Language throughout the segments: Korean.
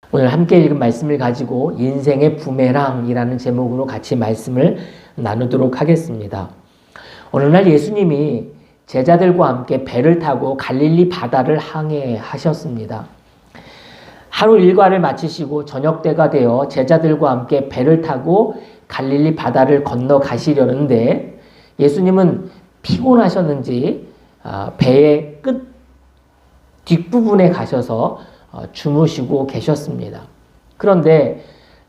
오늘 함께 읽은 말씀을 가지고 인생의 부메랑이라는 제목으로 같이 말씀을 나누도록 하겠습니다. 어느 날 예수님이 제자들과 함께 배를 타고 갈릴리 바다를 항해하셨습니다. 하루 일과를 마치시고 저녁 때가 되어 제자들과 함께 배를 타고 갈릴리 바다를 건너가시려는데 예수님은 피곤하셨는지 배의 끝 뒷부분에 가셔서 주무시고 계셨습니다. 그런데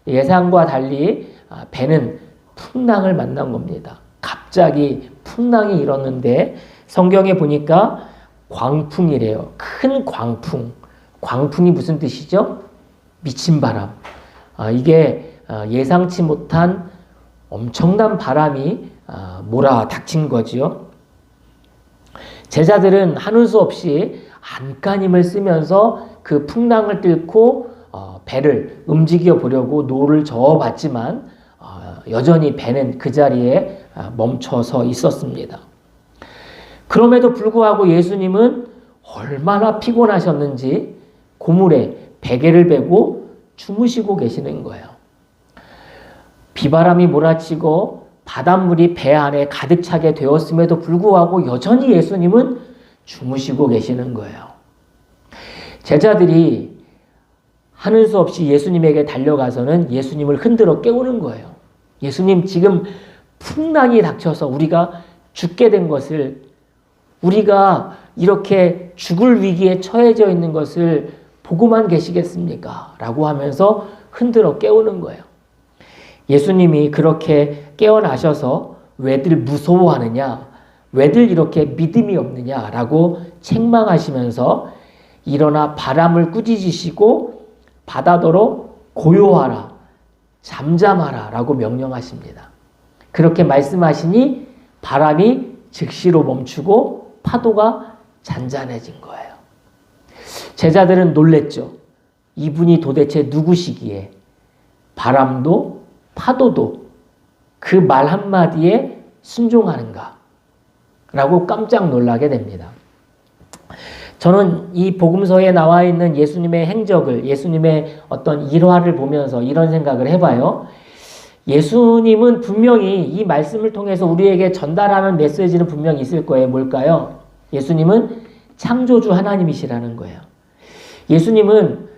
예상과 달리 배는 풍랑을 만난 겁니다. 갑자기 풍랑이 일었는데 성경에 보니까 광풍이래요. 큰 광풍. 광풍이 무슨 뜻이죠? 미친 바람. 이게 예상치 못한 엄청난 바람이 몰아닥친 거지요. 제자들은 하는 수 없이 안간힘을 쓰면서 그 풍랑을 뚫고 배를 움직여 보려고 노를 저어봤지만 여전히 배는 그 자리에 멈춰서 있었습니다. 그럼에도 불구하고 예수님은 얼마나 피곤하셨는지 고물에 베개를 베고 주무시고 계시는 거예요. 비바람이 몰아치고 바닷물이 배 안에 가득 차게 되었음에도 불구하고 여전히 예수님은 주무시고 계시는 거예요. 제자들이 하는 수 없이 예수님에게 달려가서는 예수님을 흔들어 깨우는 거예요. 예수님, 지금 풍랑이 닥쳐서 우리가 죽게 된 것을, 우리가 이렇게 죽을 위기에 처해져 있는 것을 보고만 계시겠습니까? 라고 하면서 흔들어 깨우는 거예요. 예수님이 그렇게 깨어나셔서 왜들 무서워하느냐, 왜들 이렇게 믿음이 없느냐라고 책망하시면서 일어나 바람을 꾸짖으시고 바다더러 고요하라, 잠잠하라 라고 명령하십니다. 그렇게 말씀하시니 바람이 즉시로 멈추고 파도가 잔잔해진 거예요. 제자들은 놀랬죠. 이분이 도대체 누구시기에 바람도 파도도 그 말 한마디에 순종하는가 라고 깜짝 놀라게 됩니다. 저는 이 복음서에 나와 있는 예수님의 행적을, 예수님의 어떤 일화를 보면서 이런 생각을 해봐요. 예수님은 분명히 이 말씀을 통해서 우리에게 전달하는 메시지는 분명히 있을 거예요. 뭘까요? 예수님은 창조주 하나님이시라는 거예요. 예수님은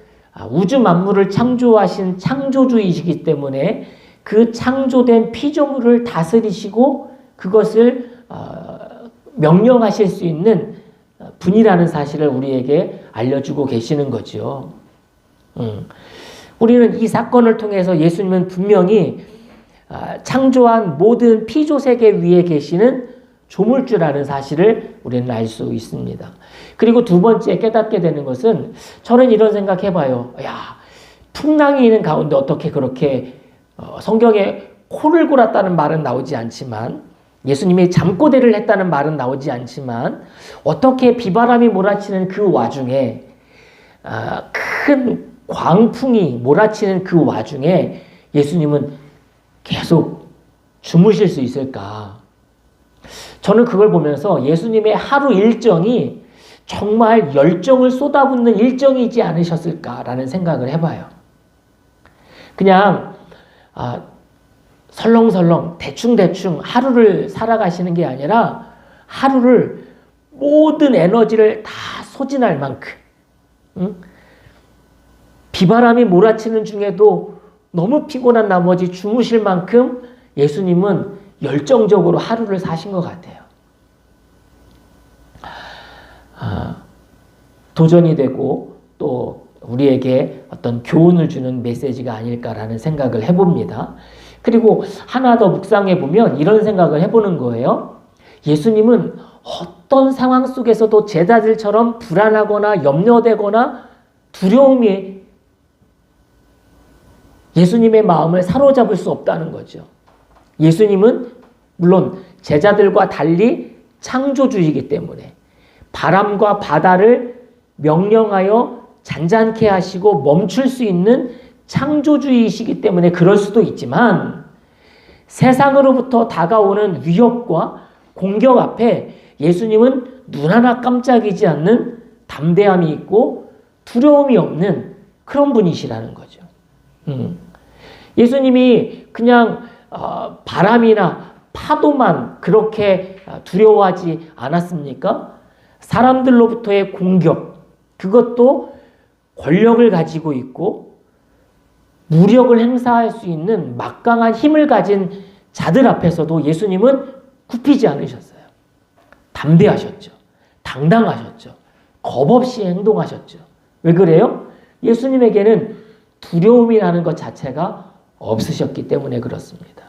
우주 만물을 창조하신 창조주이시기 때문에 그 창조된 피조물을 다스리시고 그것을 명령하실 수 있는 분이라는 사실을 우리에게 알려주고 계시는 거죠. 우리는 이 사건을 통해서 예수님은 분명히 창조한 모든 피조세계 위에 계시는 조물주라는 사실을 우리는 알 수 있습니다. 그리고 두 번째 깨닫게 되는 것은 저는 이런 생각해봐요. 야, 풍랑이 있는 가운데 어떻게 그렇게 성경에 코를 골았다는 말은 나오지 않지만 예수님이 잠꼬대를 했다는 말은 나오지 않지만 어떻게 비바람이 몰아치는 그 와중에 큰 광풍이 몰아치는 그 와중에 예수님은 계속 주무실 수 있을까? 저는 그걸 보면서 예수님의 하루 일정이 정말 열정을 쏟아붓는 일정이지 않으셨을까라는 생각을 해봐요. 그냥 설렁설렁 대충대충 하루를 살아가시는 게 아니라 하루를 모든 에너지를 다 소진할 만큼 비바람이 몰아치는 중에도 너무 피곤한 나머지 주무실 만큼 예수님은 열정적으로 하루를 사신 것 같아요. 도전이 되고 또 우리에게 어떤 교훈을 주는 메시지가 아닐까라는 생각을 해봅니다. 그리고 하나 더 묵상해 보면 이런 생각을 해보는 거예요. 예수님은 어떤 상황 속에서도 제자들처럼 불안하거나 염려되거나 두려움이 예수님의 마음을 사로잡을 수 없다는 거죠. 예수님은 물론 제자들과 달리 창조주이기 때문에 바람과 바다를 명령하여 잔잔케 하시고 멈출 수 있는 창조주이시기 때문에 그럴 수도 있지만 세상으로부터 다가오는 위협과 공격 앞에 예수님은 눈 하나 깜짝이지 않는 담대함이 있고 두려움이 없는 그런 분이시라는 거죠. 예수님이 그냥 바람이나 파도만 그렇게 두려워하지 않았습니까? 사람들로부터의 공격, 그것도 권력을 가지고 있고 무력을 행사할 수 있는 막강한 힘을 가진 자들 앞에서도 예수님은 굽히지 않으셨어요. 담대하셨죠. 당당하셨죠. 겁 없이 행동하셨죠. 왜 그래요? 예수님에게는 두려움이라는 것 자체가 없으셨기 때문에 그렇습니다.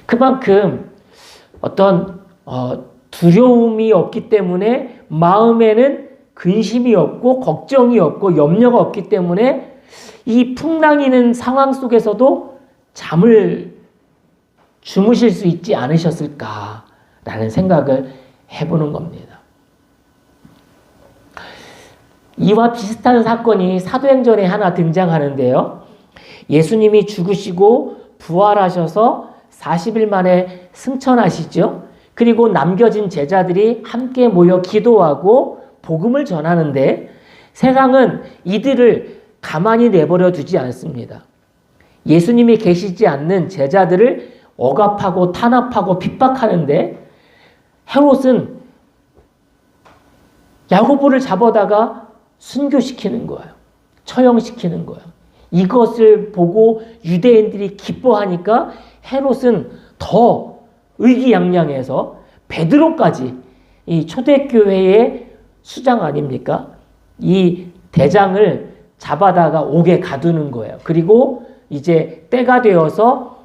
그만큼 어떤 두려움이 없기 때문에 마음에는 근심이 없고 걱정이 없고 염려가 없기 때문에 이 풍랑이는 상황 속에서도 잠을 주무실 수 있지 않으셨을까라는 생각을 해보는 겁니다. 이와 비슷한 사건이 사도행전에 하나 등장하는데요. 예수님이 죽으시고 부활하셔서 40일 만에 승천하시죠. 그리고 남겨진 제자들이 함께 모여 기도하고 복음을 전하는데 세상은 이들을 가만히 내버려 두지 않습니다. 예수님이 계시지 않는 제자들을 억압하고 탄압하고 핍박하는데 헤롯은 야고보를 잡아다가 순교시키는 거예요. 처형시키는 거예요. 이것을 보고 유대인들이 기뻐하니까 헤롯은 더 의기양양해서 베드로까지 이 초대교회의 수장 아닙니까? 이 대장을 잡아다가 옥에 가두는 거예요. 그리고 이제 때가 되어서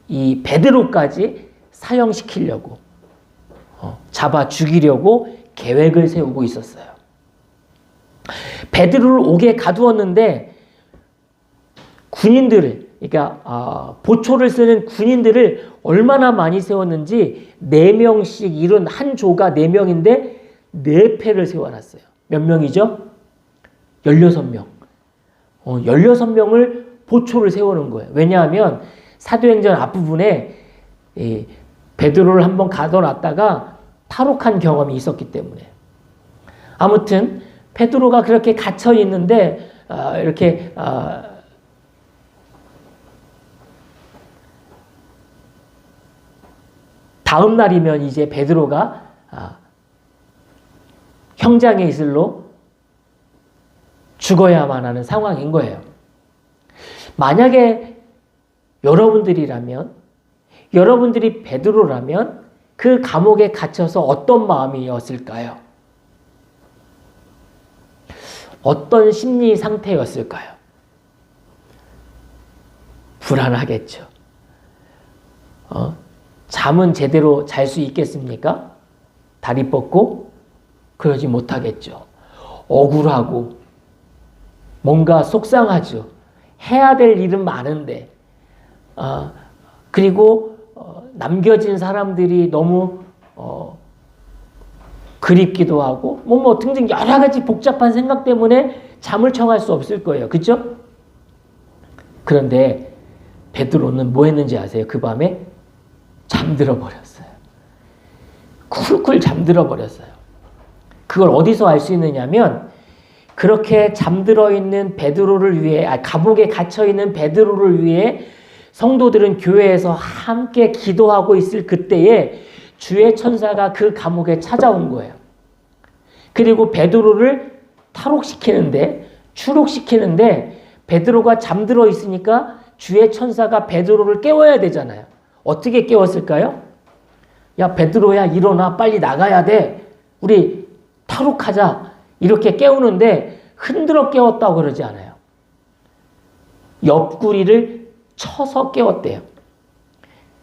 이 베드로까지 사형시키려고 잡아 죽이려고 계획을 세우고 있었어요. 베드로를 옥에 가두었는데 군인들을, 그러니까 보초를 쓰는 군인들을 얼마나 많이 세웠는지 4명씩 이룬 한 조가 4명인데 4패를 세워놨어요. 몇 명이죠? 16명. 16명을 보초를 세우는 거예요. 왜냐하면 사도행전 앞부분에 베드로를 한번 가둬놨다가 탈옥한 경험이 있었기 때문에. 아무튼 베드로가 그렇게 갇혀 있는데 이렇게 다음 날이면 이제 베드로가 형장의 이슬로 죽어야만 하는 상황인 거예요. 만약에 여러분들이라면, 여러분들이 베드로라면 그 감옥에 갇혀서 어떤 마음이었을까요? 어떤 심리 상태였을까요? 불안하겠죠. 잠은 제대로 잘 수 있겠습니까? 다리 뻗고? 그러지 못하겠죠. 억울하고 뭔가 속상하죠. 해야 될 일은 많은데 그리고 남겨진 사람들이 너무 그립기도 하고 뭐 등등 여러 가지 복잡한 생각 때문에 잠을 청할 수 없을 거예요. 그렇죠? 그런데 베드로는 뭐 했는지 아세요? 그 밤에 잠들어 버렸어요. 쿨쿨 잠들어 버렸어요. 그걸 어디서 알 수 있느냐면 그렇게 잠들어 있는 베드로를 위해, 감옥에 갇혀 있는 베드로를 위해 성도들은 교회에서 함께 기도하고 있을 그때에 주의 천사가 그 감옥에 찾아온 거예요. 그리고 베드로를 탈옥시키는데, 추록시키는데 베드로가 잠들어 있으니까 주의 천사가 베드로를 깨워야 되잖아요. 어떻게 깨웠을까요? 야, 베드로야, 일어나. 빨리 나가야 돼. 우리 탈옥하자. 이렇게 깨우는데 흔들어 깨웠다고 그러지 않아요. 옆구리를 쳐서 깨웠대요.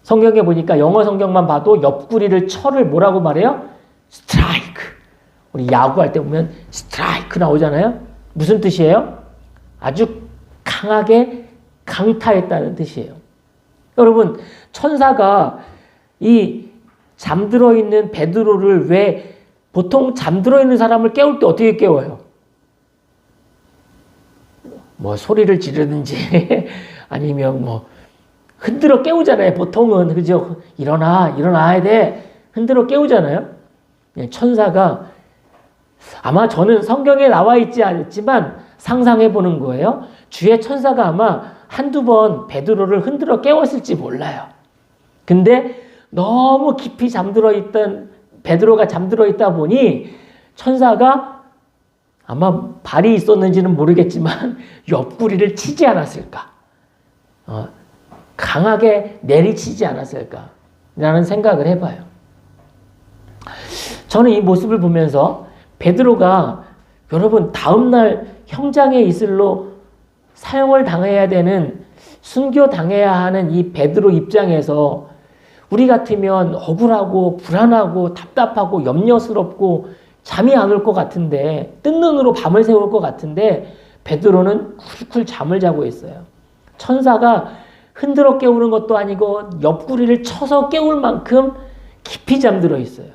성경에 보니까 영어 성경만 봐도 옆구리를 쳐를 뭐라고 말해요? 스트라이크. 우리 야구할 때 보면 스트라이크 나오잖아요. 무슨 뜻이에요? 아주 강하게 강타했다는 뜻이에요. 여러분, 천사가 이 잠들어 있는 베드로를 왜 보통 잠들어 있는 사람을 깨울 때 어떻게 깨워요? 뭐 소리를 지르든지 아니면 뭐 흔들어 깨우잖아요. 보통은. 그죠? 일어나야 돼. 흔들어 깨우잖아요. 천사가 아마 저는 성경에 나와 있지 않지만 상상해 보는 거예요. 주의 천사가 아마 한두 번 베드로를 흔들어 깨웠을지 몰라요. 근데 너무 깊이 베드로가 잠들어 있다 보니 천사가 아마 발이 있었는지는 모르겠지만 옆구리를 치지 않았을까? 강하게 내리치지 않았을까? 라는 생각을 해봐요. 저는 이 모습을 보면서 베드로가 여러분 다음날 형장에 있을로 사형을 당해야 되는 순교당해야 하는 이 베드로 입장에서 우리 같으면 억울하고 불안하고 답답하고 염려스럽고 잠이 안 올 것 같은데 뜬 눈으로 밤을 새울 것 같은데 베드로는 쿨쿨 잠을 자고 있어요. 천사가 흔들어 깨우는 것도 아니고 옆구리를 쳐서 깨울 만큼 깊이 잠들어 있어요.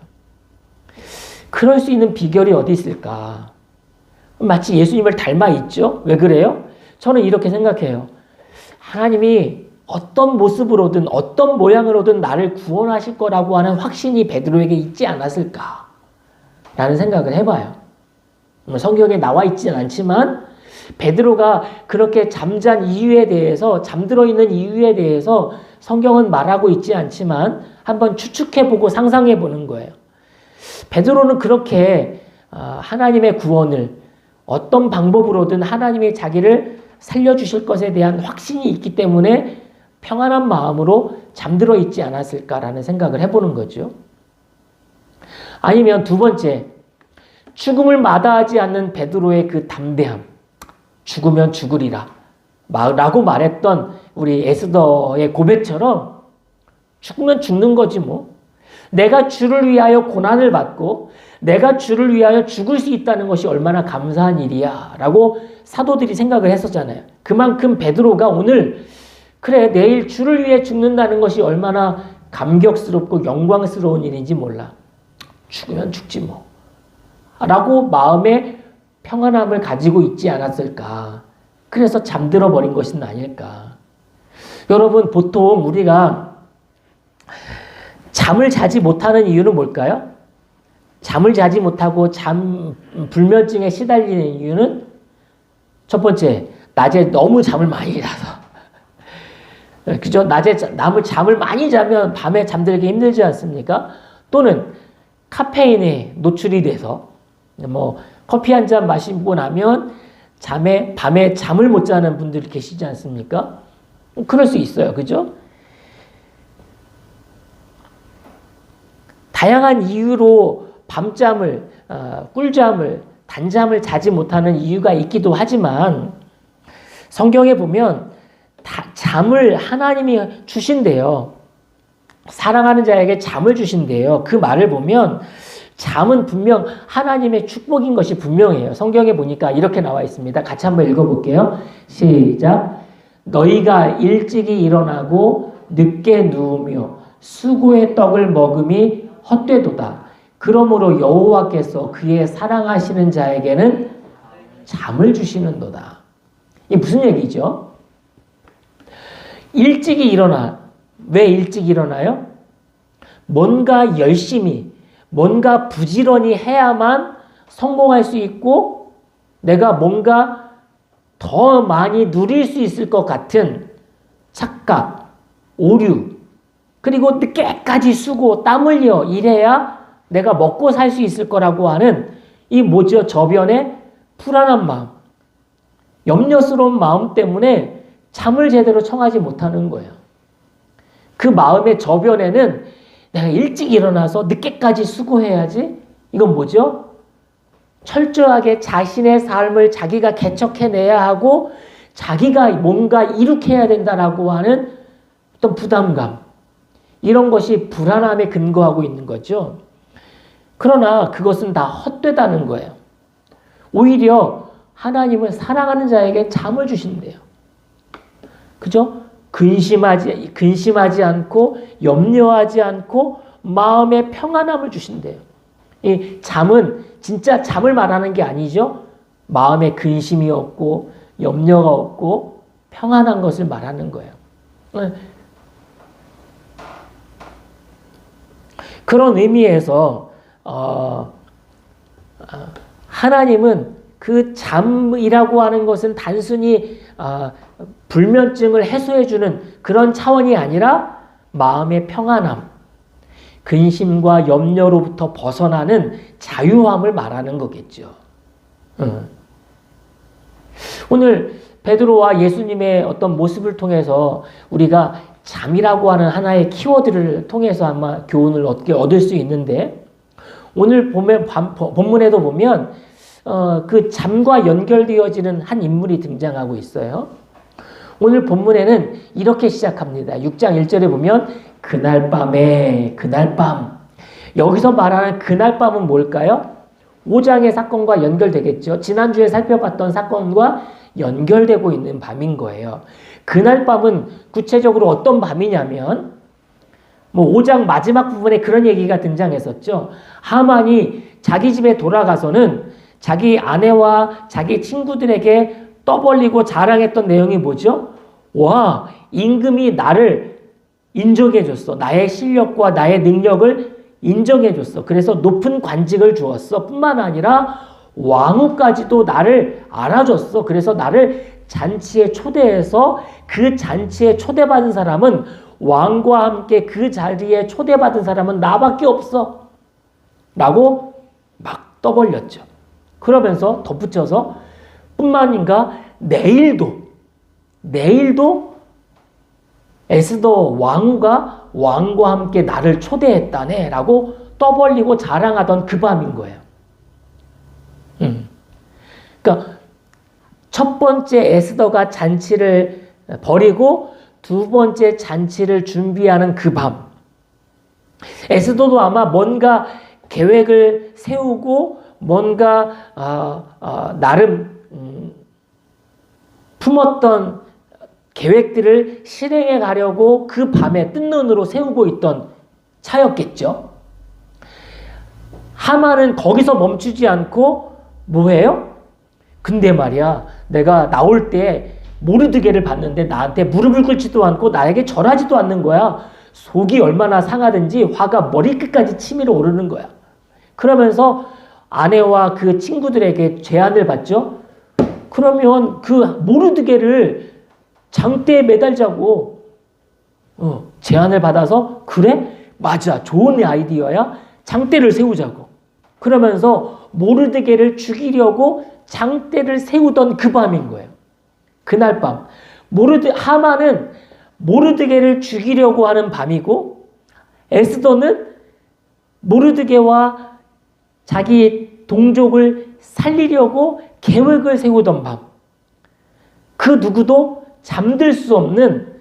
그럴 수 있는 비결이 어디 있을까? 마치 예수님을 닮아 있죠? 왜 그래요? 저는 이렇게 생각해요. 하나님이 어떤 모습으로든 어떤 모양으로든 나를 구원하실 거라고 하는 확신이 베드로에게 있지 않았을까? 라는 생각을 해봐요. 성경에 나와 있지는 않지만 베드로가 그렇게 잠들어 있는 이유에 대해서 성경은 말하고 있지 않지만 한번 추측해보고 상상해보는 거예요. 베드로는 그렇게 하나님의 구원을 어떤 방법으로든 하나님이 자기를 살려주실 것에 대한 확신이 있기 때문에 평안한 마음으로 잠들어 있지 않았을까라는 생각을 해보는 거죠. 아니면 두 번째, 죽음을 마다하지 않는 베드로의 그 담대함. 죽으면 죽으리라 라고 말했던 우리 에스더의 고백처럼 죽으면 죽는 거지 뭐. 내가 주를 위하여 고난을 받고 내가 주를 위하여 죽을 수 있다는 것이 얼마나 감사한 일이야 라고 사도들이 생각을 했었잖아요. 그만큼 베드로가 오늘 그래 내일 주를 위해 죽는다는 것이 얼마나 감격스럽고 영광스러운 일인지 몰라. 죽으면 죽지 뭐 라고 마음에 평안함을 가지고 있지 않았을까. 그래서 잠들어 버린 것은 아닐까. 여러분 보통 우리가 잠을 자지 못하는 이유는 뭘까요? 잠을 자지 못하고 불면증에 시달리는 이유는 첫 번째, 낮에 너무 잠을 많이 자서. 그죠? 낮에 잠을 많이 자면 밤에 잠들기 힘들지 않습니까? 또는 카페인에 노출이 돼서 커피 한 잔 마시고 나면 밤에 잠을 못 자는 분들이 계시지 않습니까? 그럴 수 있어요. 그죠? 다양한 이유로 밤잠을, 꿀잠을, 단잠을 자지 못하는 이유가 있기도 하지만 성경에 보면 잠을 하나님이 주신대요. 사랑하는 자에게 잠을 주신대요. 그 말을 보면 잠은 분명 하나님의 축복인 것이 분명해요. 성경에 보니까 이렇게 나와 있습니다. 같이 한번 읽어볼게요. 시작. 너희가 일찍이 일어나고 늦게 누우며 수고의 떡을 먹음이 헛되도다. 그러므로 여호와께서 그의 사랑하시는 자에게는 잠을 주시는도다. 이게 무슨 얘기죠? 일찍이 일어나. 왜 일찍 일어나요? 뭔가 열심히 뭔가 부지런히 해야만 성공할 수 있고 내가 뭔가 더 많이 누릴 수 있을 것 같은 착각, 오류, 그리고 늦게까지 쓰고 땀 흘려 일해야 내가 먹고 살 수 있을 거라고 하는 이 뭐죠? 저변의 불안한 마음, 염려스러운 마음 때문에 잠을 제대로 청하지 못하는 거예요. 그 마음의 저변에는 내가 일찍 일어나서 늦게까지 수고해야지. 이건 뭐죠? 철저하게 자신의 삶을 자기가 개척해내야 하고 자기가 뭔가 이룩해야 된다라고 하는 어떤 부담감. 이런 것이 불안함에 근거하고 있는 거죠. 그러나 그것은 다 헛되다는 거예요. 오히려 하나님은 사랑하는 자에게 잠을 주신대요. 그죠? 근심하지 않고 염려하지 않고 마음의 평안함을 주신대요. 이 잠은 진짜 잠을 말하는 게 아니죠. 마음에 근심이 없고 염려가 없고 평안한 것을 말하는 거예요. 그런 의미에서 하나님은 그 잠이라고 하는 것은 단순히 불면증을 해소해주는 그런 차원이 아니라 마음의 평안함, 근심과 염려로부터 벗어나는 자유함을 말하는 거겠죠. 오늘 베드로와 예수님의 어떤 모습을 통해서 우리가 잠이라고 하는 하나의 키워드를 통해서 아마 교훈을 얻을 수 있는데, 오늘 본문에도 보면 그 잠과 연결되어지는 한 인물이 등장하고 있어요. 오늘 본문에는 이렇게 시작합니다. 6장 1절에 보면 그날 밤에, 그날 밤. 여기서 말하는 그날 밤은 뭘까요? 5장의 사건과 연결되겠죠. 지난주에 살펴봤던 사건과 연결되고 있는 밤인 거예요. 그날 밤은 구체적으로 어떤 밤이냐면 5장 마지막 부분에 그런 얘기가 등장했었죠. 하만이 자기 집에 돌아가서는 자기 아내와 자기 친구들에게 떠벌리고 자랑했던 내용이 뭐죠? 와, 임금이 나를 인정해줬어. 나의 실력과 나의 능력을 인정해줬어. 그래서 높은 관직을 주었어. 뿐만 아니라 왕후까지도 나를 알아줬어. 그래서 나를 잔치에 초대해서 그 잔치에 초대받은 사람은, 왕과 함께 그 자리에 초대받은 사람은 나밖에 없어. 라고 막 떠벌렸죠. 그러면서 덧붙여서 뿐만인가 내일도 에스더 왕후가 왕과 함께 나를 초대했다네 라고 떠벌리고 자랑하던 그 밤인 거예요. 그러니까 첫 번째 에스더가 잔치를 벌이고 두 번째 잔치를 준비하는 그 밤, 에스더도 아마 뭔가 계획을 세우고 뭔가 나름 품었던 계획들을 실행해 가려고 그 밤에 뜬 눈으로 세우고 있던 차였겠죠. 하만은 거기서 멈추지 않고 뭐해요? 근데 말이야, 내가 나올 때 모르드게를 봤는데 나한테 무릎을 꿇지도 않고 나에게 절하지도 않는 거야. 속이 얼마나 상하든지 화가 머리끝까지 치밀어 오르는 거야. 그러면서 아내와 그 친구들에게 제안을 받죠. 그러면 그 모르드게를 장대에 매달자고 제안을 받아서, 그래? 맞아, 좋은 아이디어야. 장대를 세우자고. 그러면서 모르드게를 죽이려고 장대를 세우던 그 밤인 거예요. 그날 밤. 하만은 모르드게를 죽이려고 하는 밤이고, 에스더는 모르드게와 자기 동족을 살리려고 계획을 세우던 밤. 그 누구도 잠들 수 없는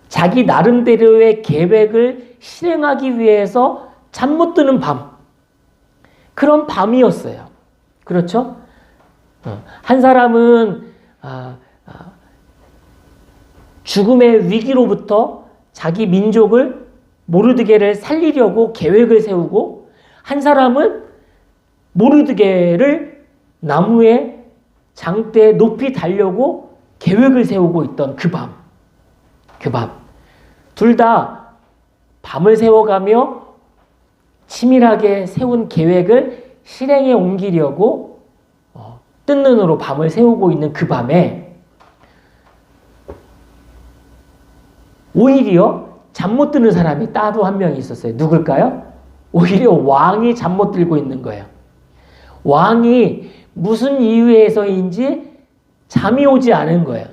자기 나름대로의 계획을 실행하기 위해서 잠 못 드는 밤. 그런 밤이었어요. 그렇죠? 한 사람은 죽음의 위기로부터 자기 민족을, 모르드게를 살리려고 계획을 세우고, 한 사람은 모르드게를 나무에 장대에 높이 달려고 계획을 세우고 있던 그 밤. 둘 다 밤을 새워가며 치밀하게 세운 계획을 실행에 옮기려고 뜬 눈으로 밤을 새우고 있는 그 밤에 오히려 잠 못 드는 사람이 따로 한 명이 있었어요. 누굴까요? 오히려 왕이 잠 못 들고 있는 거예요. 왕이 무슨 이유에서인지 잠이 오지 않은 거예요.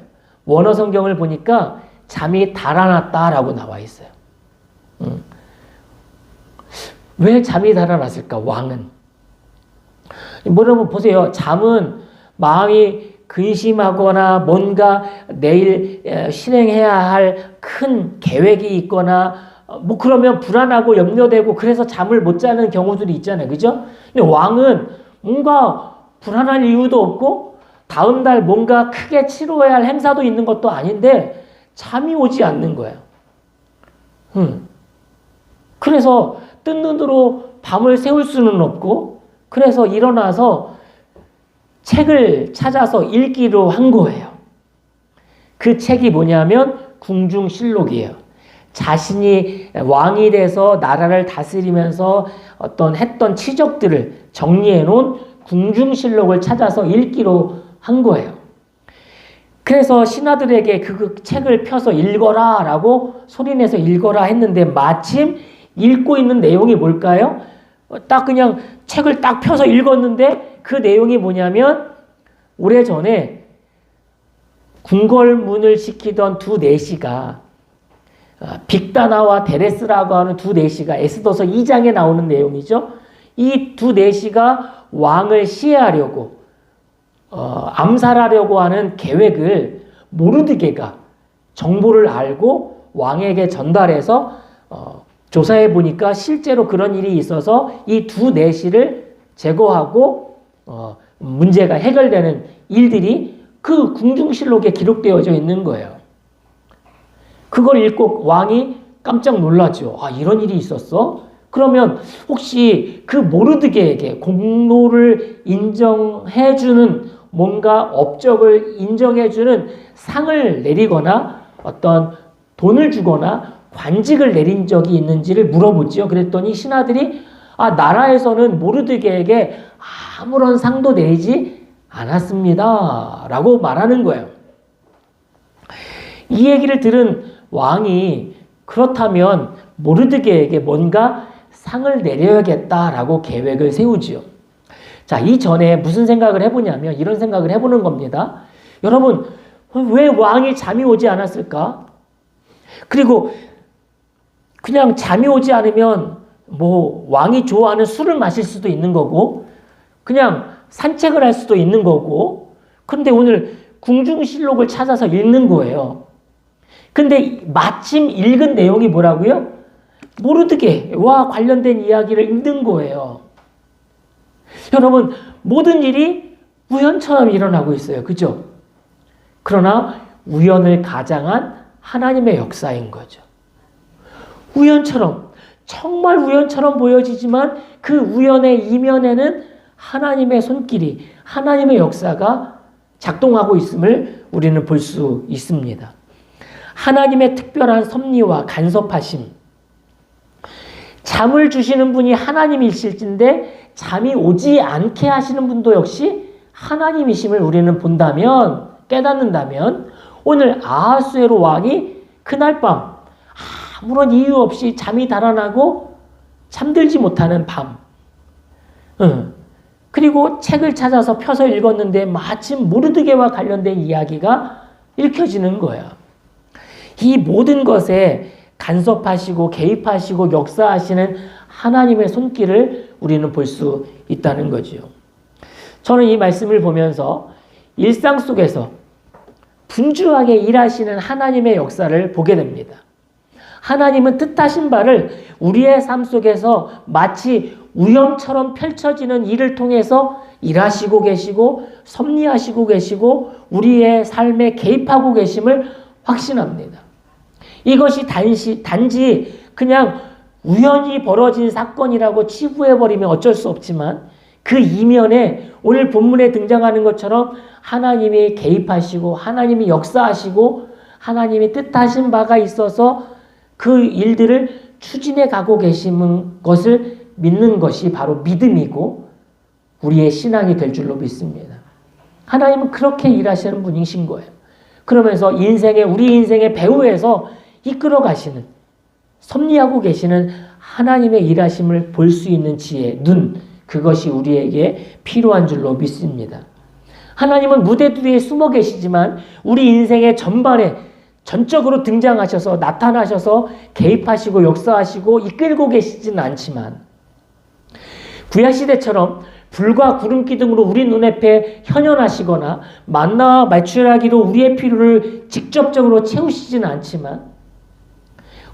원어 성경을 보니까 잠이 달아났다라고 나와 있어요. 왜 잠이 달아났을까? 왕은. 여러분 보세요. 잠은 마음이 근심하거나 뭔가 내일 실행해야 할 큰 계획이 있거나 그러면 불안하고 염려되고 그래서 잠을 못 자는 경우들이 있잖아요. 그죠? 근데 왕은 뭔가 불안할 이유도 없고 다음 달 뭔가 크게 치러야 할 행사도 있는 것도 아닌데 잠이 오지 않는 거예요. 그래서 뜬 눈으로 밤을 새울 수는 없고, 그래서 일어나서 책을 찾아서 읽기로 한 거예요. 그 책이 뭐냐면 궁중실록이에요. 자신이 왕이 돼서 나라를 다스리면서 했던 치적들을 정리해 놓은 궁중실록을 찾아서 읽기로 한 거예요. 그래서 신하들에게 그 책을 펴서 읽어라 라고 소리내서 읽어라 했는데 마침 읽고 있는 내용이 뭘까요? 딱 그냥 책을 딱 펴서 읽었는데 그 내용이 뭐냐면 오래전에 궁궐문을 지키던 두 내시가 빅다나와 데레스라고 하는 두 내시가 에스더서 2장에 나오는 내용이죠. 이 두 내시가 왕을 시해하려고 암살하려고 하는 계획을 모르드게가 정보를 알고 왕에게 전달해서 조사해 보니까 실제로 그런 일이 있어서 이 두 내시를 제거하고 문제가 해결되는 일들이 그 궁중실록에 기록되어져 있는 거예요. 그걸 읽고 왕이 깜짝 놀라죠. 아, 이런 일이 있었어? 그러면 혹시 그 모르드게에게 공로를 인정해주는 뭔가 업적을 인정해주는 상을 내리거나 어떤 돈을 주거나 관직을 내린 적이 있는지를 물어보지요. 그랬더니 신하들이 나라에서는 모르드게에게 아무런 상도 내리지 않았습니다 라고 말하는 거예요. 이 얘기를 들은 왕이 그렇다면 모르드게에게 뭔가 상을 내려야겠다라고 계획을 세우지요. 자, 이전에 무슨 생각을 해보냐면 이런 생각을 해보는 겁니다. 여러분, 왜 왕이 잠이 오지 않았을까? 그리고 그냥 잠이 오지 않으면 왕이 좋아하는 술을 마실 수도 있는 거고 그냥 산책을 할 수도 있는 거고 그런데 오늘 궁중실록을 찾아서 읽는 거예요. 근데 마침 읽은 내용이 뭐라고요? 모르드게와 관련된 이야기를 읽는 거예요. 여러분, 모든 일이 우연처럼 일어나고 있어요. 그죠? 그러나 우연을 가장한 하나님의 역사인 거죠. 우연처럼, 정말 우연처럼 보여지지만 그 우연의 이면에는 하나님의 손길이, 하나님의 역사가 작동하고 있음을 우리는 볼 수 있습니다. 하나님의 특별한 섭리와 간섭하심, 잠을 주시는 분이 하나님이실진데 잠이 오지 않게 하시는 분도 역시 하나님이심을 우리는 본다면, 깨닫는다면 오늘 아하수에로 왕이 그날 밤 아무런 이유 없이 잠이 달아나고 잠들지 못하는 밤, 그리고 책을 찾아서 펴서 읽었는데 마침 모르드게와 관련된 이야기가 읽혀지는 거예요. 이 모든 것에 간섭하시고 개입하시고 역사하시는 하나님의 손길을 우리는 볼 수 있다는 거지요. 저는 이 말씀을 보면서 일상 속에서 분주하게 일하시는 하나님의 역사를 보게 됩니다. 하나님은 뜻하신 바를 우리의 삶 속에서 마치 우연처럼 펼쳐지는 일을 통해서 일하시고 계시고 섭리하시고 계시고 우리의 삶에 개입하고 계심을 확신합니다. 이것이 단지 그냥 우연히 벌어진 사건이라고 치부해버리면 어쩔 수 없지만 그 이면에 오늘 본문에 등장하는 것처럼 하나님이 개입하시고 하나님이 역사하시고 하나님이 뜻하신 바가 있어서 그 일들을 추진해 가고 계시는 것을 믿는 것이 바로 믿음이고 우리의 신앙이 될 줄로 믿습니다. 하나님은 그렇게 일하시는 분이신 거예요. 그러면서 우리 인생의 배후에서 이끌어 가시는, 섭리하고 계시는 하나님의 일하심을 볼 수 있는 지혜, 눈, 그것이 우리에게 필요한 줄로 믿습니다. 하나님은 무대 뒤에 숨어 계시지만 우리 인생의 전반에 전적으로 등장하셔서 나타나셔서 개입하시고 역사하시고 이끌고 계시지는 않지만 구약시대처럼 불과 구름 기둥으로 우리 눈앞에 현현하시거나 만나와 말출하기로 우리의 필요를 직접적으로 채우시지는 않지만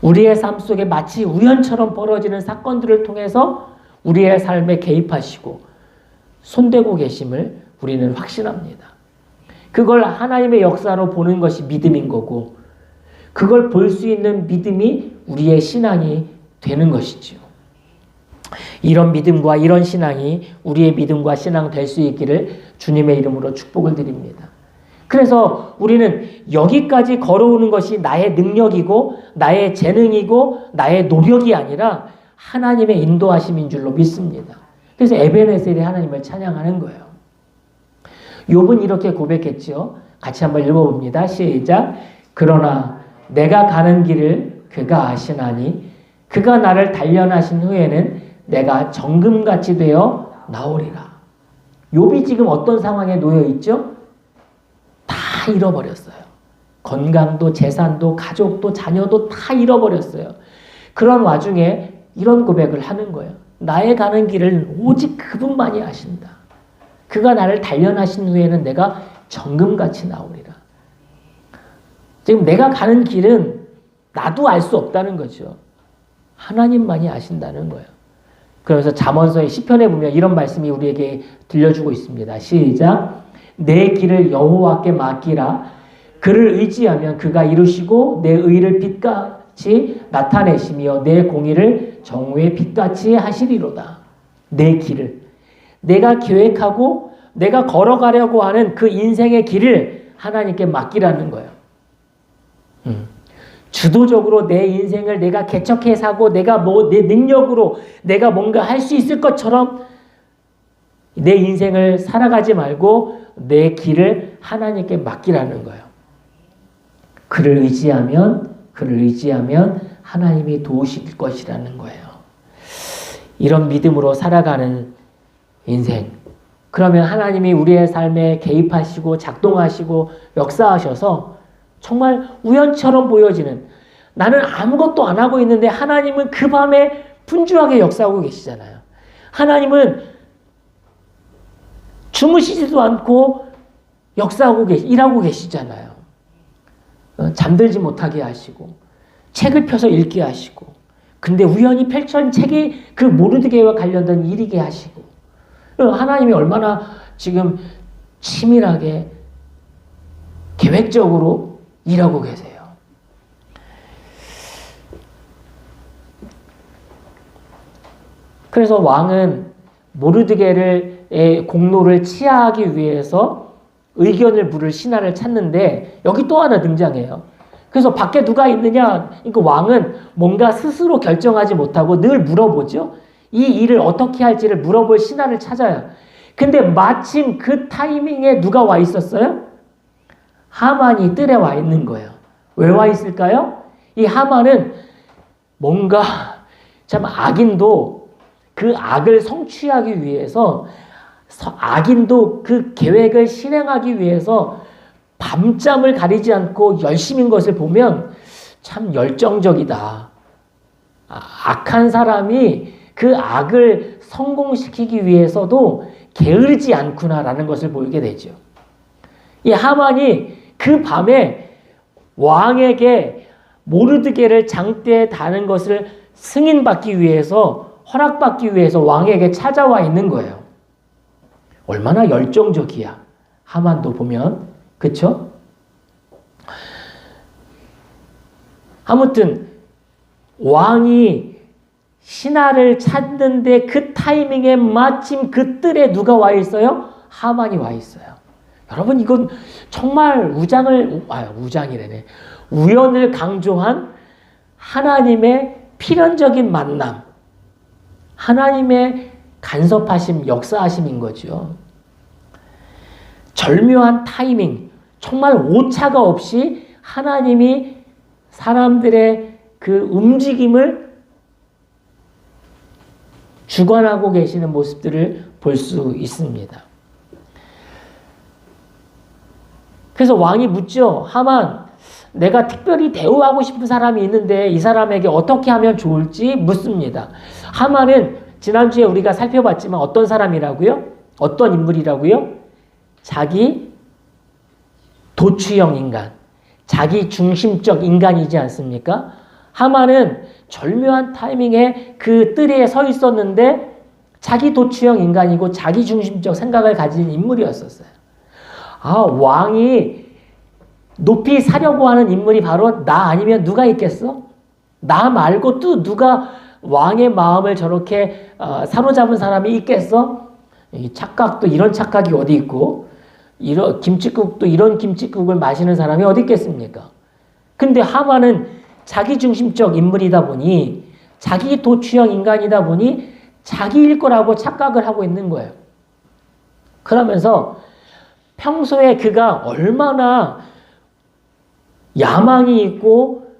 우리의 삶 속에 마치 우연처럼 벌어지는 사건들을 통해서 우리의 삶에 개입하시고 손대고 계심을 우리는 확신합니다. 그걸 하나님의 역사로 보는 것이 믿음인 거고 그걸 볼 수 있는 믿음이 우리의 신앙이 되는 것이지요. 이런 믿음과 이런 신앙이 우리의 믿음과 신앙 될 수 있기를 주님의 이름으로 축복을 드립니다. 그래서 우리는 여기까지 걸어오는 것이 나의 능력이고 나의 재능이고 나의 노력이 아니라 하나님의 인도하심인 줄로 믿습니다. 그래서 에베네셀이 하나님을 찬양하는 거예요. 욥은 이렇게 고백했죠. 같이 한번 읽어봅니다. 시작. 그러나 내가 가는 길을 그가 아시나니 그가 나를 단련하신 후에는 내가 정금같이 되어 나오리라. 욥이 지금 어떤 상황에 놓여 있죠? 다 잃어버렸어요. 건강도 재산도 가족도 자녀도 다 잃어버렸어요. 그런 와중에 이런 고백을 하는 거예요. 나의 가는 길을 오직 그분만이 아신다. 그가 나를 단련하신 후에는 내가 정금같이 나오리라. 지금 내가 가는 길은 나도 알 수 없다는 거죠. 하나님만이 아신다는 거예요. 그래서 잠언서의 시편에 보면 이런 말씀이 우리에게 들려주고 있습니다. 시작. 내 길을 여호와께 맡기라. 그를 의지하면 그가 이루시고 내 의를 빛같이 나타내시며 내 공의를 정오의 빛같이 하시리로다. 내 길을 내가 계획하고 내가 걸어가려고 하는 그 인생의 길을 하나님께 맡기라는 거예요. 주도적으로 내 인생을 내가 개척해 사고 내가 내 능력으로 내가 뭔가 할 수 있을 것처럼 내 인생을 살아가지 말고 내 길을 하나님께 맡기라는 거예요. 그를 의지하면 하나님이 도우실 것이라는 거예요. 이런 믿음으로 살아가는 인생. 그러면 하나님이 우리의 삶에 개입하시고 작동하시고 역사하셔서 정말 우연처럼 보여지는, 나는 아무것도 안 하고 있는데 하나님은 그 밤에 분주하게 역사하고 계시잖아요. 하나님은 주무시지도 않고 역사하고 일하고 계시잖아요. 잠들지 못하게 하시고 책을 펴서 읽게 하시고, 근데 우연히 펼쳐진 책이 그 모르드게와 관련된 일이게 하시고, 하나님이 얼마나 지금 치밀하게 계획적으로 일하고 계세요. 그래서 왕은 모르드게의 공로를 치하하기 위해서 의견을 물을 신하를 찾는데 여기 또 하나 등장해요. 그래서 밖에 누가 있느냐? 그러니까 왕은 뭔가 스스로 결정하지 못하고 늘 물어보죠. 이 일을 어떻게 할지를 물어볼 신하를 찾아요. 근데 마침 그 타이밍에 누가 와 있었어요? 하만이 뜰에 와 있는 거예요. 왜 와 있을까요? 이 하만은 뭔가 참 악인도 그 악을 성취하기 위해서, 악인도 그 계획을 실행하기 위해서 밤잠을 가리지 않고 열심인 것을 보면 참 열정적이다. 악한 사람이 그 악을 성공시키기 위해서도 게으르지 않구나라는 것을 보이게 되죠. 이 하만이 그 밤에 왕에게 모르드게를 장대에 다는 것을 승인받기 위해서, 허락받기 위해서 왕에게 찾아와 있는 거예요. 얼마나 열정적이야. 하만도 보면. 그쵸? 아무튼 왕이 신하를 찾는데 그 타이밍에 마침 그 뜰에 누가 와 있어요? 하만이 와 있어요. 여러분, 이건 정말 우연을 강조한 하나님의 필연적인 만남, 하나님의 간섭하심, 역사하심인 거죠. 절묘한 타이밍, 정말 오차가 없이 하나님이 사람들의 그 움직임을 주관하고 계시는 모습들을 볼 수 있습니다. 그래서 왕이 묻죠. 하만, 내가 특별히 대우하고 싶은 사람이 있는데 이 사람에게 어떻게 하면 좋을지 묻습니다. 하만은 지난주에 우리가 살펴봤지만 어떤 사람이라고요? 어떤 인물이라고요? 자기 도취형 인간, 자기 중심적 인간이지 않습니까? 하만은 절묘한 타이밍에 그 뜰에 서 있었는데 자기 도취형 인간이고 자기 중심적 생각을 가진 인물이었었어요. 왕이 높이 사려고 하는 인물이 바로 나 아니면 누가 있겠어? 나 말고 또 누가 왕의 마음을 저렇게 사로잡은 사람이 있겠어? 이 착각도 이런 착각이 어디 있고, 이런 김칫국도 이런 김칫국을 마시는 사람이 어디 있겠습니까? 근데 하만은 자기 중심적 인물이다 보니, 자기 도취형 인간이다 보니 자기일 거라고 착각을 하고 있는 거예요. 그러면서 평소에 그가 얼마나 야망이 있고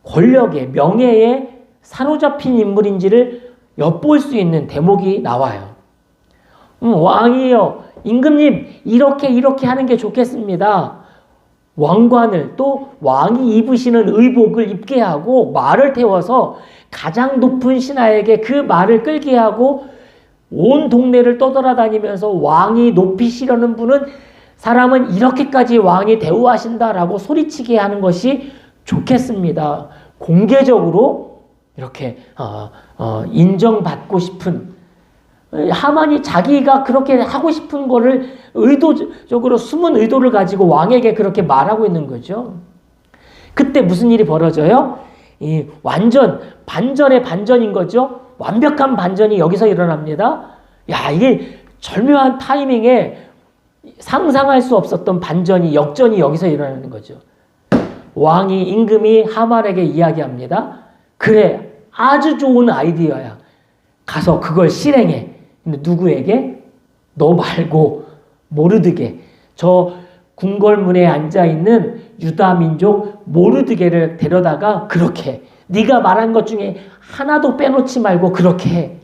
권력에, 명예에 사로잡힌 인물인지를 엿볼 수 있는 대목이 나와요. 왕이여, 임금님, 이렇게 하는 게 좋겠습니다. 왕관을, 또 왕이 입으시는 의복을 입게 하고 말을 태워서 가장 높은 신하에게 그 말을 끌게 하고 온 동네를 떠돌아다니면서 왕이 높이시려는 분은, 사람은 이렇게까지 왕이 대우하신다라고 소리치게 하는 것이 좋겠습니다. 공개적으로 이렇게 인정받고 싶은, 하만이 자기가 그렇게 하고 싶은 거를 의도적으로 숨은 의도를 가지고 왕에게 그렇게 말하고 있는 거죠. 그때 무슨 일이 벌어져요? 이 완전 반전의 반전인 거죠. 완벽한 반전이 여기서 일어납니다. 야, 이게 절묘한 타이밍에 상상할 수 없었던 반전이, 역전이 여기서 일어나는 거죠. 왕이, 임금이 하만에게 이야기합니다. 그래, 아주 좋은 아이디어야. 가서 그걸 실행해. 근데 누구에게? 너 말고 모르드게, 저 궁궐문에 앉아있는 유다 민족 모르드게를 데려다가 그렇게 네가 말한 것 중에 하나도 빼놓지 말고 그렇게 해.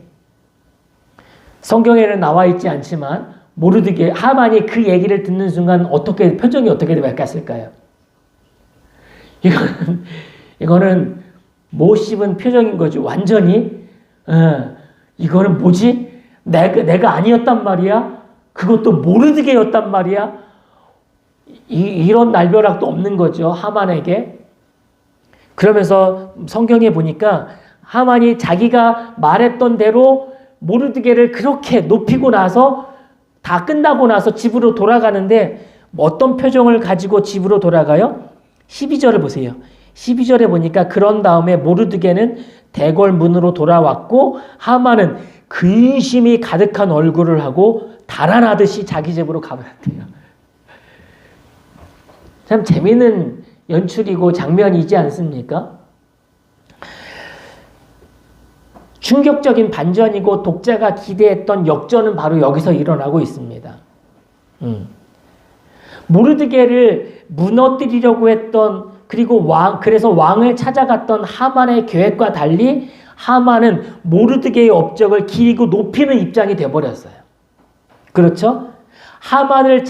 성경에는 나와 있지 않지만 모르드게, 하만이 그 얘기를 듣는 순간 표정이 어떻게 바뀌었을까요? 이거는 못 씹은 표정인 거죠. 완전히. 이거는 뭐지? 내가 아니었단 말이야? 그것도 모르드게였단 말이야? 이런 날벼락도 없는 거죠, 하만에게. 그러면서 성경에 보니까 하만이 자기가 말했던 대로 모르드게를 그렇게 높이고 나서, 다 끝나고 나서 집으로 돌아가는데 어떤 표정을 가지고 집으로 돌아가요? 12절을 보세요. 12절에 보니까 그런 다음에 모르드게는 대궐 문으로 돌아왔고 하만은 근심이 가득한 얼굴을 하고 달아나듯이 자기 집으로 가버렸대요. 참 재미있는 연출이고 장면이지 않습니까? 충격적인 반전이고 독자가 기대했던 역전은 바로 여기서 일어나고 있습니다. 모르드게를 무너뜨리려고 했던, 그리고 그래서 왕을 찾아갔던 하만의 계획과 달리 하만은 모르드게의 업적을 기리고 높이는 입장이 되어버렸어요. 그렇죠? 하만은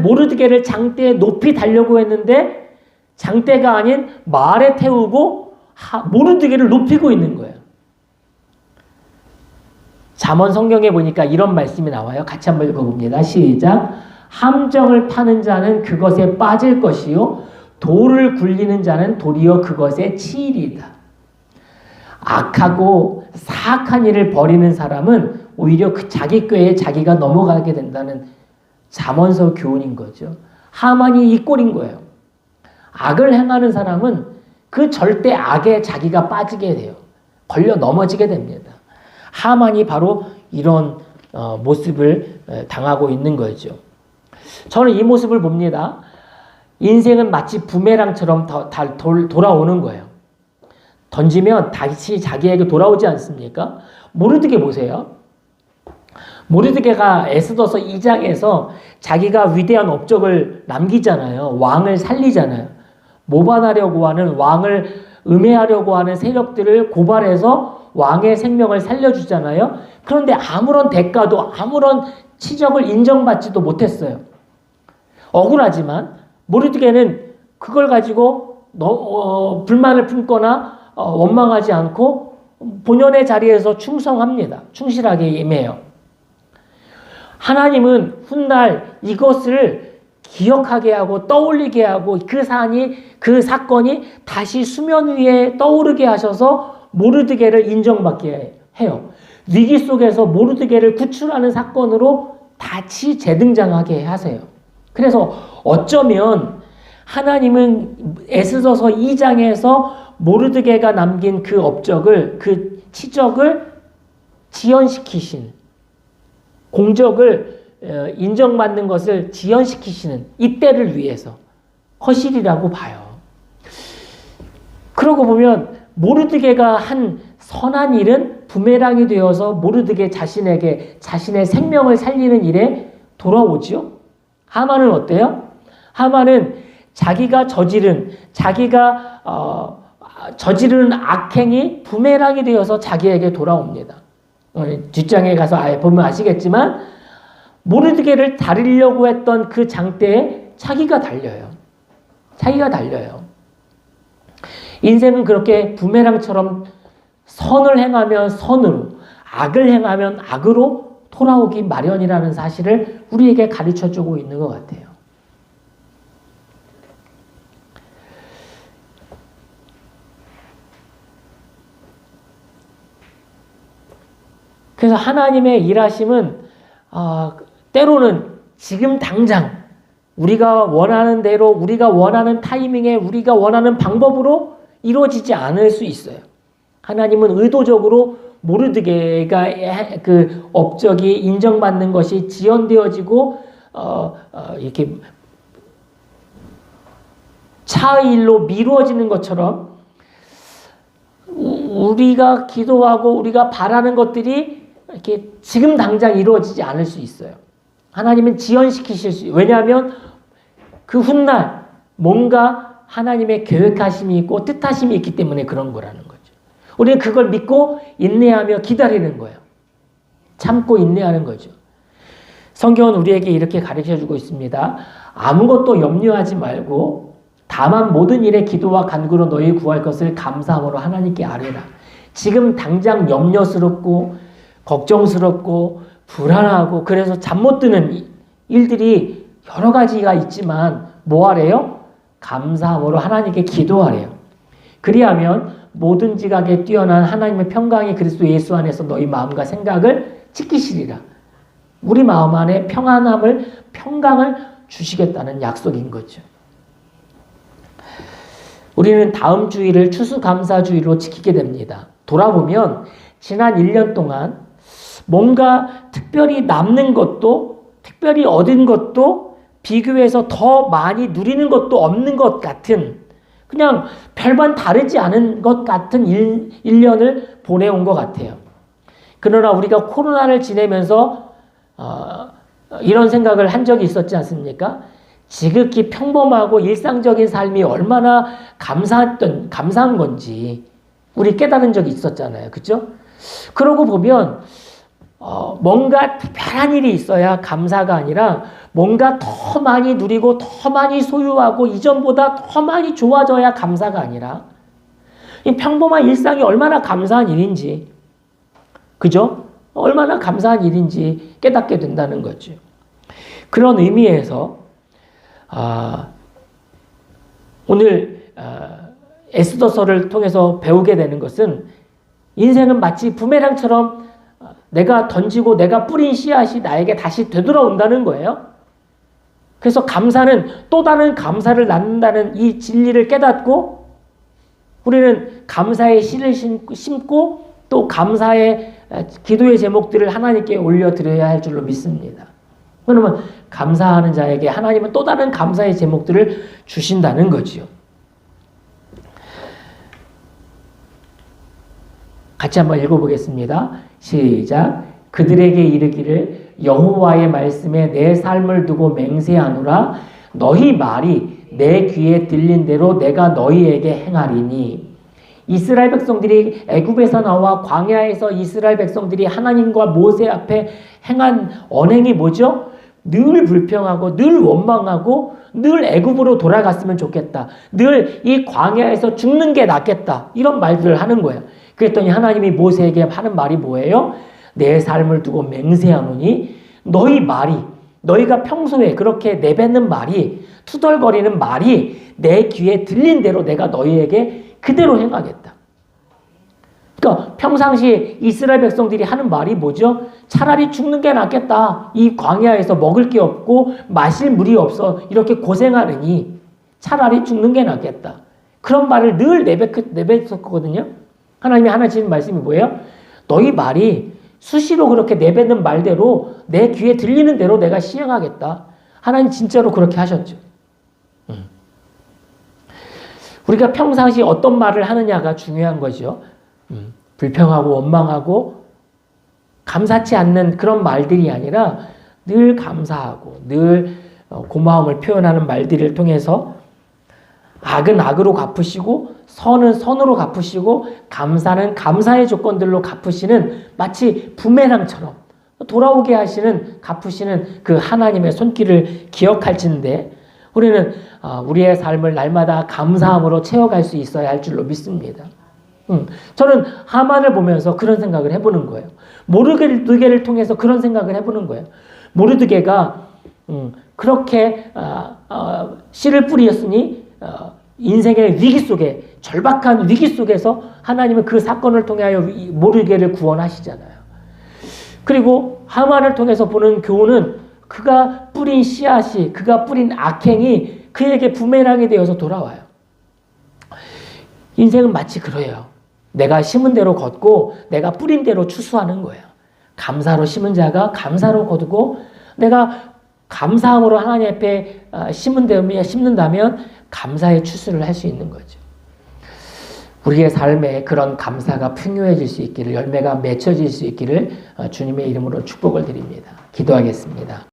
모르드게를 장대에 높이 달려고 했는데 장대가 아닌 말에 태우고 모르드게를 높이고 있는 거예요. 잠언 성경에 보니까 이런 말씀이 나와요. 같이 한번 읽어봅니다. 시작. 함정을 파는 자는 그것에 빠질 것이요 돌을 굴리는 자는 도리어 그것에 치이리다. 악하고 사악한 일을 벌이는 사람은 오히려 그 자기 꾀에 자기가 넘어가게 된다는 잠언서 교훈인 거죠. 하만이 이 꼴인 거예요. 악을 행하는 사람은 그 절대 악에 자기가 빠지게 돼요. 걸려 넘어지게 됩니다. 하만이 바로 이런 모습을 당하고 있는 거죠. 저는 이 모습을 봅니다. 인생은 마치 부메랑처럼 돌아오는 거예요. 던지면 다시 자기에게 돌아오지 않습니까? 모르드게 보세요. 모르드게가 에스더서 2장에서 자기가 위대한 업적을 남기잖아요. 왕을 살리잖아요. 모반하려고 하는, 왕을 음해하려고 하는 세력들을 고발해서 왕의 생명을 살려주잖아요. 그런데 아무런 대가도, 아무런 치적을 인정받지도 못했어요. 억울하지만 모르드게는 그걸 가지고 불만을 품거나 원망하지 않고 본연의 자리에서 충성합니다. 충실하게 임해요. 하나님은 훗날 이것을 기억하게 하고 떠올리게 하고 그 사건이 다시 수면 위에 떠오르게 하셔서 모르드게를 인정받게 해요. 위기 속에서 모르드게를 구출하는 사건으로 다시 재등장하게 하세요. 그래서 어쩌면 하나님은 에스더서 2장에서 모르드게가 남긴 그 업적을, 그 치적을 지연시키신, 공적을 인정받는 것을 지연시키시는 이때를 위해서 허실이라고 봐요. 그러고 보면 모르드게가 한 선한 일은 부메랑이 되어서 모르드게 자신에게 자신의 생명을 살리는 일에 돌아오지요. 하만은 어때요? 하만은 자기가 저지른 악행이 부메랑이 되어서 자기에게 돌아옵니다. 뒷장에 가서 보면 아시겠지만 모르드게를 다리려고 했던 그 장대에 자기가 달려요. 인생은 그렇게 부메랑처럼 선을 행하면 선으로, 악을 행하면 악으로 돌아오기 마련이라는 사실을 우리에게 가르쳐주고 있는 것 같아요. 그래서 하나님의 일하심은 때로는 지금 당장 우리가 원하는 대로, 우리가 원하는 타이밍에, 우리가 원하는 방법으로 이루어지지 않을 수 있어요. 하나님은 의도적으로 모르드게가 그 업적이 인정받는 것이 지연되어지고 이렇게 차의 일로 미루어지는 것처럼 우리가 기도하고 우리가 바라는 것들이 이렇게 지금 당장 이루어지지 않을 수 있어요. 하나님은 지연시키실 수 있어요. 왜냐하면 그 훗날 뭔가 하나님의 계획하심이 있고 뜻하심이 있기 때문에 그런 거라는 거죠. 우리는 그걸 믿고 인내하며 기다리는 거예요. 참고 인내하는 거죠. 성경은 우리에게 이렇게 가르쳐주고 있습니다. 아무것도 염려하지 말고 다만 모든 일에 기도와 간구로 너희 구할 것을 감사함으로 하나님께 아뢰라. 지금 당장 염려스럽고 걱정스럽고 불안하고 그래서 잠 못 드는 일들이 여러 가지가 있지만 뭐 하래요? 감사함으로 하나님께 기도하래요. 그리하면 모든 지각에 뛰어난 하나님의 평강이 그리스도 예수 안에서 너희 마음과 생각을 지키시리라. 우리 마음 안에 평강을 주시겠다는 약속인 거죠. 우리는 다음 주일을 추수감사주의로 지키게 됩니다. 돌아보면 지난 1년 동안 뭔가 특별히 남는 것도 특별히 얻은 것도 비교해서 더 많이 누리는 것도 없는 것 같은 그냥 별반 다르지 않은 것 같은 1년을 보내온 것 같아요. 그러나 우리가 코로나를 지내면서 이런 생각을 한 적이 있었지 않습니까? 지극히 평범하고 일상적인 삶이 얼마나 감사한 건지 우리 깨달은 적이 있었잖아요. 그렇죠? 그러고 보면 뭔가 특별한 일이 있어야 감사가 아니라 뭔가 더 많이 누리고 더 많이 소유하고 이전보다 더 많이 좋아져야 감사가 아니라 이 평범한 일상이 얼마나 감사한 일인지 그죠? 얼마나 감사한 일인지 깨닫게 된다는 거죠. 그런 의미에서 오늘 에스더서를 통해서 배우게 되는 것은 인생은 마치 부메랑처럼 내가 던지고 내가 뿌린 씨앗이 나에게 다시 되돌아온다는 거예요. 그래서 감사는 또 다른 감사를 낳는다는 이 진리를 깨닫고 우리는 감사의 씨를 심고 또 감사의 기도의 제목들을 하나님께 올려드려야 할 줄로 믿습니다. 그러면 감사하는 자에게 하나님은 또 다른 감사의 제목들을 주신다는 거지요. 같이 한번 읽어보겠습니다. 시작. 그들에게 이르기를 여호와의 말씀에 내 삶을 두고 맹세하노라. 너희 말이 내 귀에 들린 대로 내가 너희에게 행하리니. 이스라엘 백성들이 애굽에서 나와 광야에서 이스라엘 백성들이 하나님과 모세 앞에 행한 언행이 뭐죠? 늘 불평하고 늘 원망하고 늘 애굽으로 돌아갔으면 좋겠다. 늘 이 광야에서 죽는 게 낫겠다. 이런 말들을 하는 거예요. 그랬더니 하나님이 모세에게 하는 말이 뭐예요? 내 삶을 두고 맹세하노니 너희 말이 너희가 평소에 그렇게 내뱉는 말이 투덜거리는 말이 내 귀에 들린 대로 내가 너희에게 그대로 행하겠다. 그러니까 평상시에 이스라엘 백성들이 하는 말이 뭐죠? 차라리 죽는 게 낫겠다. 이 광야에서 먹을 게 없고 마실 물이 없어 이렇게 고생하느니 차라리 죽는 게 낫겠다. 그런 말을 늘 내뱉었거든요. 하나님이 하시는 말씀이 뭐예요? 너희 말이 수시로 그렇게 내뱉는 말대로 내 귀에 들리는 대로 내가 시행하겠다. 하나님 진짜로 그렇게 하셨죠. 우리가 평상시 어떤 말을 하느냐가 중요한 거죠. 불평하고 원망하고 감사치 않는 그런 말들이 아니라 늘 감사하고 늘 고마움을 표현하는 말들을 통해서 악은 악으로 갚으시고 선은 선으로 갚으시고 감사는 감사의 조건들로 갚으시는 마치 부메랑처럼 돌아오게 하시는 갚으시는 그 하나님의 손길을 기억할진데 우리는 우리의 삶을 날마다 감사함으로 채워갈 수 있어야 할 줄로 믿습니다. 저는 하만을 보면서 그런 생각을 해보는 거예요. 모르드게를 통해서 그런 생각을 해보는 거예요. 모르드게가 그렇게 씨를 뿌리었으니 인생의 위기 속에 절박한 위기 속에서 하나님은 그 사건을 통하여 모르드게를 구원하시잖아요. 그리고 하만을 통해서 보는 교훈은 그가 뿌린 씨앗이 그가 뿌린 악행이 그에게 부메랑이 되어서 돌아와요. 인생은 마치 그래요. 내가 심은 대로 걷고 내가 뿌린 대로 추수하는 거예요. 감사로 심은 자가 감사로 거두고 내가 감사함으로 하나님 앞에 심는다면 감사의 추수를 할 수 있는 거죠. 우리의 삶에 그런 감사가 풍요해질 수 있기를 열매가 맺혀질 수 있기를 주님의 이름으로 축복을 드립니다. 기도하겠습니다.